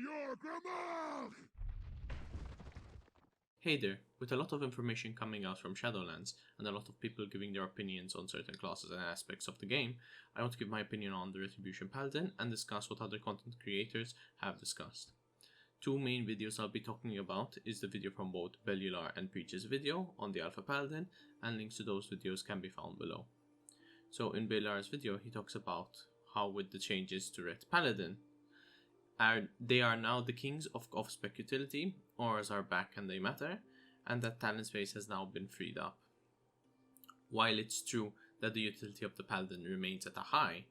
your Glamour! Hey there, with a lot of information coming out from Shadowlands and a lot of people giving their opinions on certain classes and aspects of the game, I want to give my opinion on the Retribution Paladin and discuss what other content creators have discussed. Two main videos I'll be talking about is the video from both Bellular and Preach's video on the Alpha Paladin, and links to those videos can be found below. So in Bellular's video he talks about how with the changes to Ret Paladin, they are now the kings of off-spec utility, auras are back and they matter, and that talent space has now been freed up. While it's true that the utility of the Paladin remains at a high,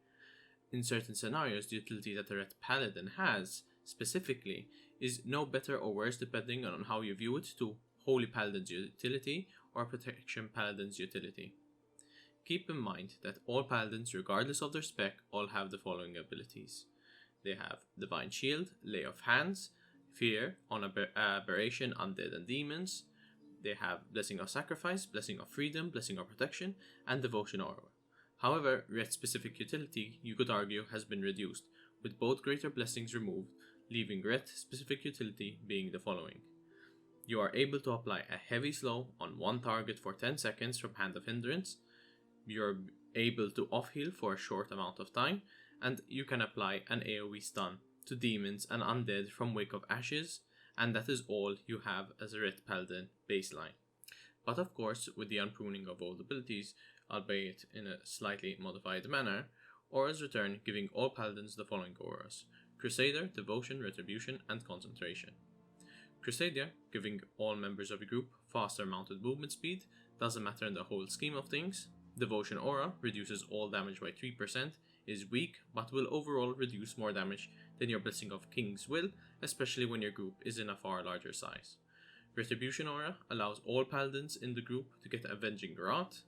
in certain scenarios the utility that the Red Paladin has, specifically, is no better or worse depending on how you view it to Holy Paladin's utility or Protection Paladin's utility. Keep in mind that all Paladins, regardless of their spec, all have the following abilities. They have Divine Shield, Lay of Hands, Fear, on Aberration, Undead and Demons. They have Blessing of Sacrifice, Blessing of Freedom, Blessing of Protection, and Devotion Aura. However, Ret's specific utility, you could argue, has been reduced, with both greater blessings removed, leaving Ret's specific utility being the following. You are able to apply a heavy slow on one target for 10 seconds from Hand of Hindrance. You're able to off-heal for a short amount of time, and you can apply an AoE stun to demons and undead from Wake of Ashes, and that is all you have as a Red Paladin baseline. But of course, with the unpruning of old abilities, albeit in a slightly modified manner, auras return, giving all Paladins the following auras: Crusader, Devotion, Retribution, and Concentration. Crusader, giving all members of a group faster mounted movement speed, doesn't matter in the whole scheme of things. Devotion Aura reduces all damage by 3%, is weak, but will overall reduce more damage than your Blessing of Kings will, especially when your group is in a far larger size. Retribution Aura allows all Paladins in the group to get Avenging Wrath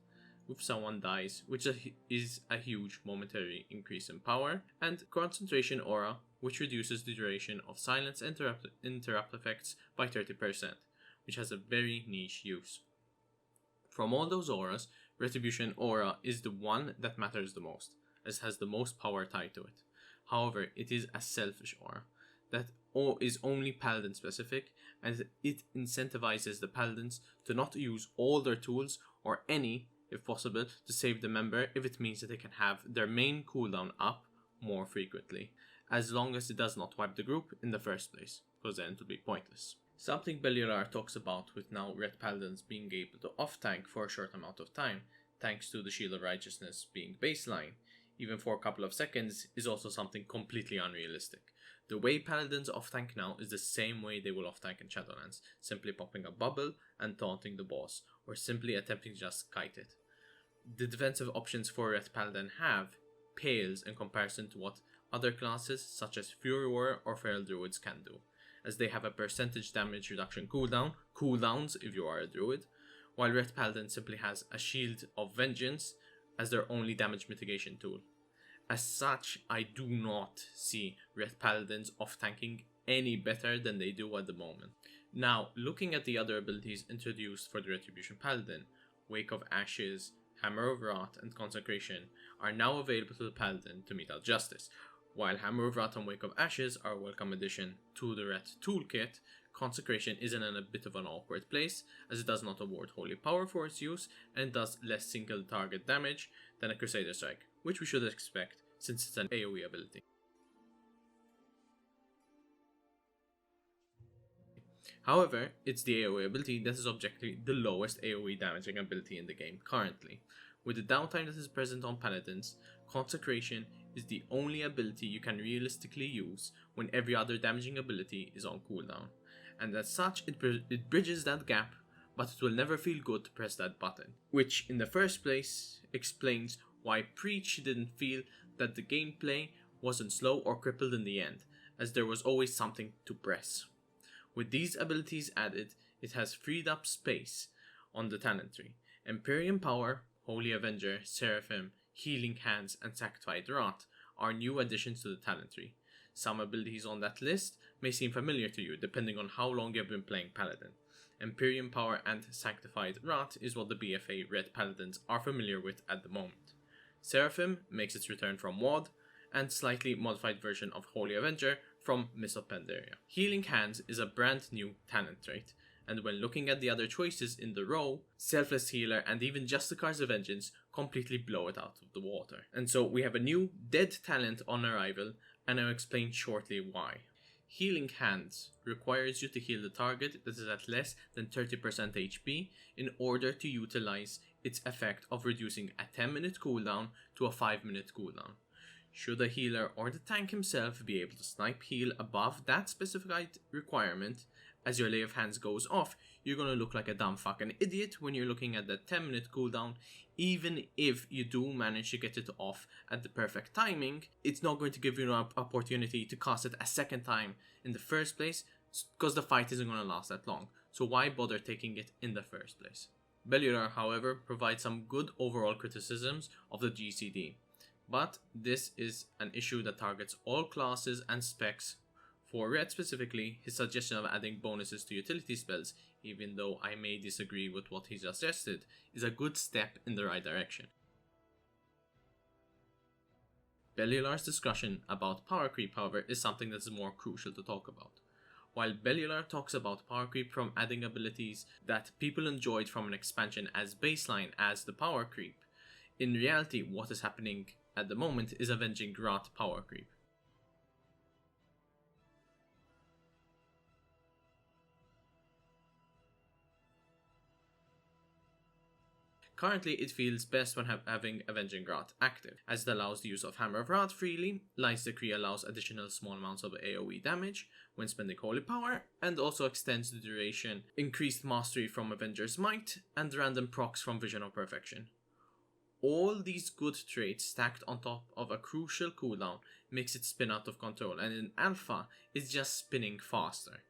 if someone dies, which is a huge momentary increase in power, and Concentration Aura, which reduces the duration of silence interrupt effects by 30%, which has a very niche use. From all those auras, Retribution Aura is the one that matters the most, as it has the most power tied to it. However, it is a selfish aura that is only Paladin specific, and it incentivizes the Paladins to not use all their tools, or any, if possible, to save the member if it means that they can have their main cooldown up more frequently, as long as it does not wipe the group in the first place, because then it will be pointless. Something Bellular talks about with now Red Paladins being able to off-tank for a short amount of time, thanks to the Shield of Righteousness being baseline, even for a couple of seconds, is also something completely unrealistic. The way Paladins off-tank now is the same way they will off-tank in Shadowlands, simply popping a bubble and taunting the boss, or simply attempting to just kite it. The defensive options for Red Paladin have pales in comparison to what other classes such as Fury Warrior or Feral Druids can do, as they have a percentage damage reduction cooldowns if you are a druid, while Red Paladin simply has a Shield of Vengeance as their only damage mitigation tool. As such, I do not see Red Paladins off-tanking any better than they do at the moment. Now, looking at the other abilities introduced for the Retribution Paladin, Wake of Ashes, Hammer of Wrath, and Consecration are now available to the Paladin to mete out justice. While Hammer of Wrath and Wake of Ashes are a welcome addition to the Ret toolkit, Consecration is in a bit of an awkward place, as it does not award holy power for its use, and does less single target damage than a Crusader Strike, which we should expect since it's an AoE ability. However, it's the AoE ability that is objectively the lowest AoE damaging ability in the game currently. With the downtime that is present on Paladins, Consecration is the only ability you can realistically use when every other damaging ability is on cooldown, and as such it bridges that gap, but it will never feel good to press that button, which in the first place explains why Preach didn't feel that the gameplay wasn't slow or crippled in the end, as there was always something to press. With these abilities added, it has freed up space on the talent tree. Empyrean Power, Holy Avenger, Seraphim, Healing Hands, and Sanctified Wrath are new additions to the talent tree. Some abilities on that list may seem familiar to you depending on how long you have been playing Paladin. Empyrean Power and Sanctified Wrath is what the BFA Red Paladins are familiar with at the moment. Seraphim makes its return from WoD, and slightly modified version of Holy Avenger from Miss of Pandaria. Healing Hands is a brand new talent trait, and when looking at the other choices in the row, Selfless Healer and even Justicar's Vengeance completely blow it out of the water. And so we have a new dead talent on arrival, and I'll explain shortly why. Healing Hands requires you to heal the target that is at less than 30% HP in order to utilize its effect of reducing a 10-minute cooldown to a 5-minute cooldown. Should the healer or the tank himself be able to snipe heal above that specified requirement, as your Lay of Hands goes off, you're gonna look like a dumb fucking idiot when you're looking at that 10-minute cooldown. Even if you do manage to get it off at the perfect timing, it's not going to give you an opportunity to cast it a second time in the first place, because the fight isn't gonna last that long. So why bother taking it in the first place? Bellular, however, provides some good overall criticisms of the GCD, but this is an issue that targets all classes and specs. For Red specifically, his suggestion of adding bonuses to utility spells, even though I may disagree with what he suggested, is a good step in the right direction. Bellular's discussion about power creep, however, is something that is more crucial to talk about. While Bellular talks about power creep from adding abilities that people enjoyed from an expansion as baseline as the power creep, in reality what is happening at the moment is Avenging Wrath power creep. Currently, it feels best when having Avenging Wrath active, as it allows the use of Hammer of Wrath freely, Light's Decree allows additional small amounts of AoE damage when spending Holy Power, and also extends the duration, increased mastery from Avenger's Might, and random procs from Vision of Perfection. All these good traits stacked on top of a crucial cooldown makes it spin out of control, and in Alpha, it's just spinning faster.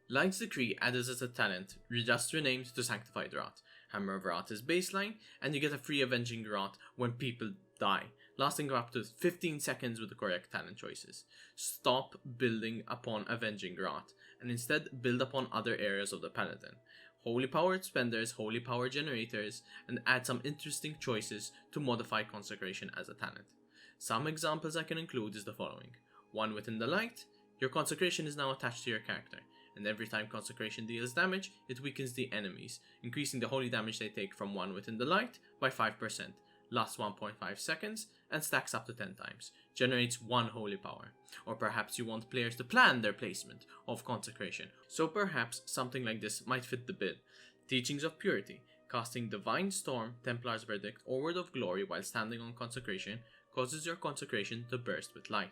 Light's Decree added as a talent, just renamed to Sanctified Wrath. Hammer of Wrath is baseline, and you get a free Avenging Wrath when people die, lasting up to 15 seconds with the correct talent choices. Stop building upon Avenging Wrath, and instead build upon other areas of the Paladin. Holy Power Spenders, Holy Power Generators, and add some interesting choices to modify Consecration as a talent. Some examples I can include is the following. One within the Light, your Consecration is now attached to your character, and every time Consecration deals damage, it weakens the enemies, increasing the holy damage they take from one within the light by 5%, lasts 1.5 seconds, and stacks up to 10 times, generates 1 holy power. Or perhaps you want players to plan their placement of Consecration, so perhaps something like this might fit the bill. Teachings of Purity, casting Divine Storm, Templar's Verdict, or Word of Glory while standing on Consecration causes your Consecration to burst with light.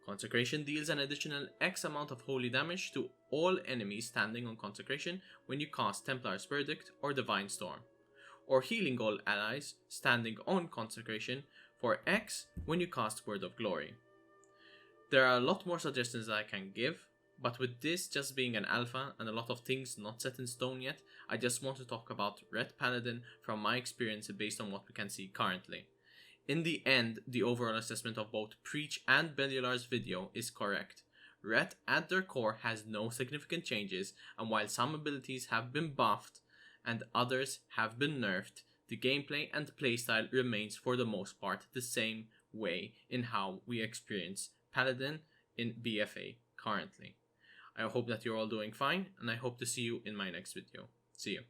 Consecration deals an additional X amount of holy damage to all enemies standing on Consecration when you cast Templar's Verdict or Divine Storm, or healing all allies standing on Consecration for X when you cast Word of Glory. There are a lot more suggestions that I can give, but with this just being an alpha and a lot of things not set in stone yet, I just want to talk about Red Paladin from my experience based on what we can see currently. In the end, the overall assessment of both Preach and Bellular's video is correct. Ret at their core has no significant changes, and while some abilities have been buffed and others have been nerfed, the gameplay and playstyle remains for the most part the same way in how we experience Paladin in BFA currently. I hope that you're all doing fine, and I hope to see you in my next video. See you.